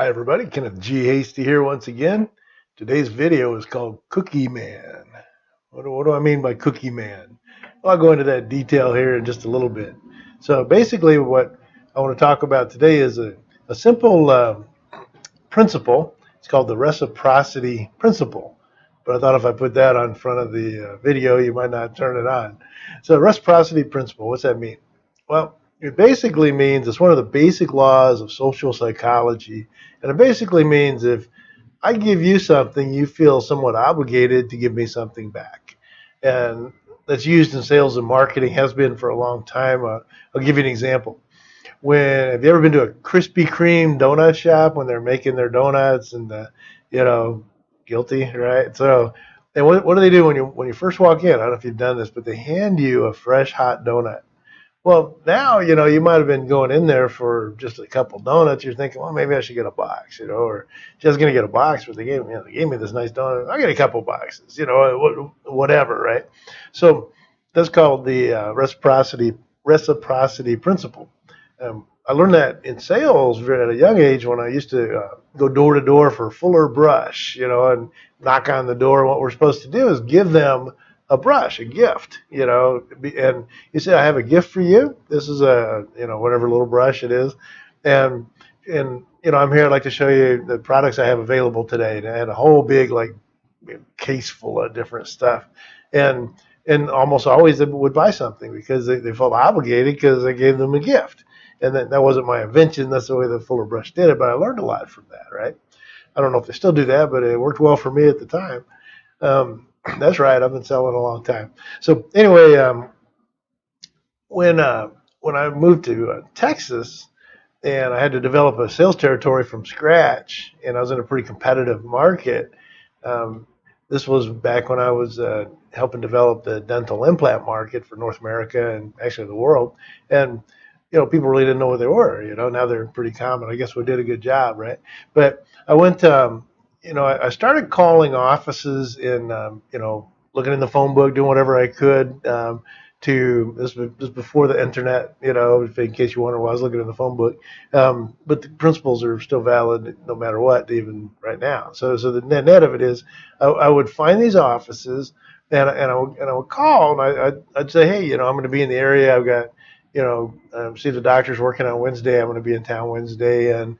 Hi everybody, Kenneth G Hasty here once again. Today's video is called Cookie Man. What do I mean by Cookie Man? Well, I'll go into that detail here in just a little bit. So basically what I want to talk about today is a simple principle. It's called the reciprocity principle. But I thought if I put that on front of the video, you might not turn it on. So reciprocity principle, what's that mean? Well, it basically means it's one of the basic laws of social psychology. And it basically means if I give you something, you feel somewhat obligated to give me something back. And that's used in sales and marketing, has been for a long time. I'll give you an example. Have you ever been to a Krispy Kreme donut shop when they're making their donuts and guilty, right? So, and what do they do when you first walk in? I don't know if you've done this, but they hand you a fresh hot donut. Well, now, you might have been going in there for just a couple donuts. You're thinking, well, maybe I should get a box, or just going to get a box, but they gave me this nice donut. I'll get a couple boxes, whatever, right? So that's called the reciprocity principle. I learned that in sales at a young age when I used to go door to door for Fuller Brush, and knock on the door. What we're supposed to do is give them a brush, a gift, and you say, I have a gift for you. This is whatever little brush it is. And I'm here. I'd like to show you the products I have available today. And I had a whole big, case full of different stuff. And almost always they would buy something because they felt obligated because I gave them a gift. And that wasn't my invention. That's the way the Fuller Brush did it. But I learned a lot from that, right? I don't know if they still do that, but it worked well for me at the time. That's right. I've been selling a long time. So anyway, when I moved to Texas and I had to develop a sales territory from scratch, and I was in a pretty competitive market. This was back when I was helping develop the dental implant market for North America and actually the world. And people really didn't know where they were. Now they're pretty common. I guess we did a good job, right? But I went I started calling offices and, looking in the phone book, doing whatever I could this was before the internet, in case you wonder why I was looking in the phone book. But the principles are still valid no matter what, even right now. So the net of it is I would find these offices and I would call and I'd say, hey, I'm going to be in the area. I've got, see if the doctor's working on Wednesday. I'm going to be in town Wednesday, and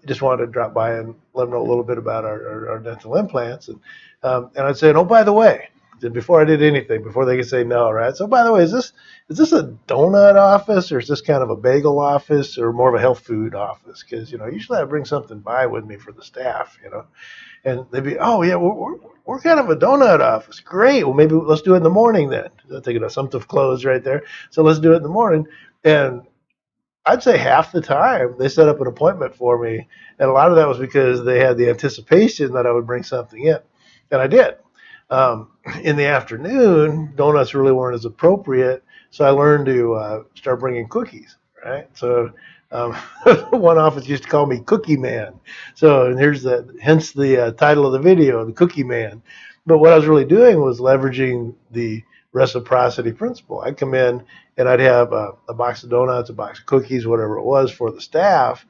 just wanted to drop by and let them know a little bit about our dental implants. And I'd say, oh, by the way, before I did anything, before they could say no, right? So, by the way, is this a donut office, or is this kind of a bagel office, or more of a health food office? Because usually I bring something by with me for the staff, and they'd be, oh yeah, we're kind of a donut office. Great. Well, maybe let's do it in the morning then. I'm thinking assumptive close right there. So let's do it in the morning. And I'd say half the time they set up an appointment for me, and a lot of that was because they had the anticipation that I would bring something in, and I did. In the afternoon, donuts really weren't as appropriate, so I learned to start bringing cookies, right? So one office used to call me Cookie Man. So and hence the title of the video, the Cookie Man. But what I was really doing was leveraging the reciprocity principle. I'd come in and I'd have a box of donuts, a box of cookies, whatever it was for the staff,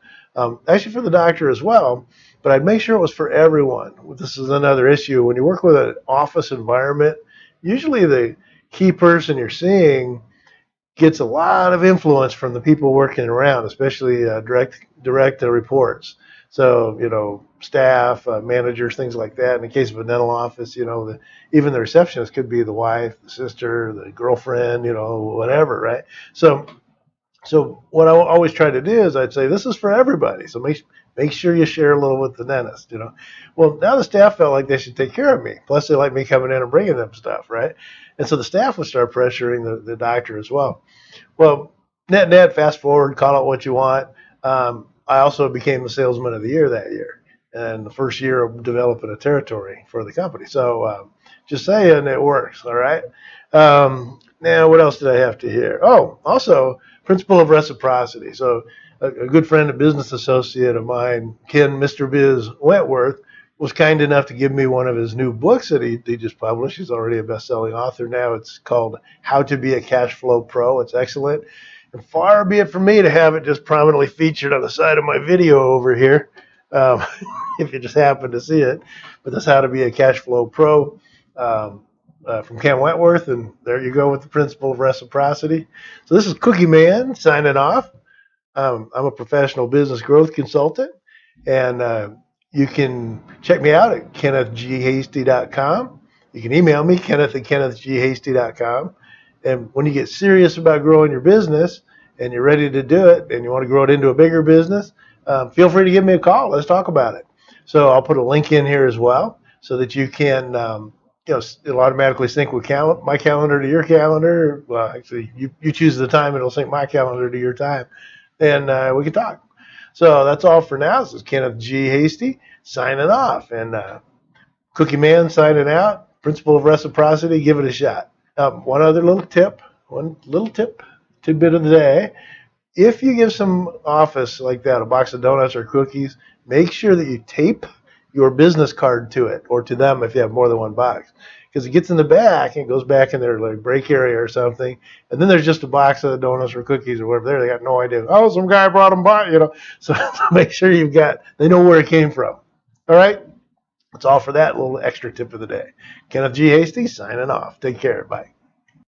actually for the doctor as well. But I'd make sure it was for everyone. This is another issue. When you work with an office environment, usually the key person you're seeing gets a lot of influence from the people working around, especially direct reports. So, staff, managers, things like that. In the case of a dental office, even the receptionist could be the wife, the sister, the girlfriend, whatever, right? So what I always try to do is I'd say, this is for everybody. So make sure you share a little with the dentist, Well, now the staff felt like they should take care of me. Plus, they like me coming in and bringing them stuff, right? And so the staff would start pressuring the doctor as well. Well, net, fast forward, call it what you want. I also became the salesman of the year that year, and the first year of developing a territory for the company. So just saying, it works, all right? Now, what else did I have to hear? Oh, also, principle of reciprocity. So a good friend, a business associate of mine, Ken Mr. Biz Wentworth, was kind enough to give me one of his new books that he just published. He's already a best-selling author now. It's called How to Be a Cash Flow Pro. It's excellent. And far be it from me to have it just prominently featured on the side of my video over here. um, if you just happen to see it. But that's how to be a cash flow pro from Cam Wentworth. And there you go with the principle of reciprocity. So this is Cookie Man signing off. I'm a professional business growth consultant, and you can check me out at kennethghasty.com. You can email me, kenneth@kennethghasty.com. And when you get serious about growing your business and you're ready to do it and you want to grow it into a bigger business, feel free to give me a call. Let's talk about it. So I'll put a link in here as well so that you can, it'll automatically sync with my calendar to your calendar. Well, actually, you choose the time, it'll sync my calendar to your time, and we can talk. So that's all for now. This is Kenneth G Hasty signing off, and Cookie Man signing out. Principle of reciprocity, give it a shot. One tidbit of the day. If you give some office like that a box of donuts or cookies, make sure that you tape your business card to it, or to them if you have more than one box, because it gets in the back and goes back in their like break area or something, and then there's just a box of donuts or cookies or whatever there. They got no idea. Oh, some guy brought them by, So make sure they know where it came from. All right, that's all for that little extra tip of the day. Kenneth G Hasty signing off. Take care. Bye.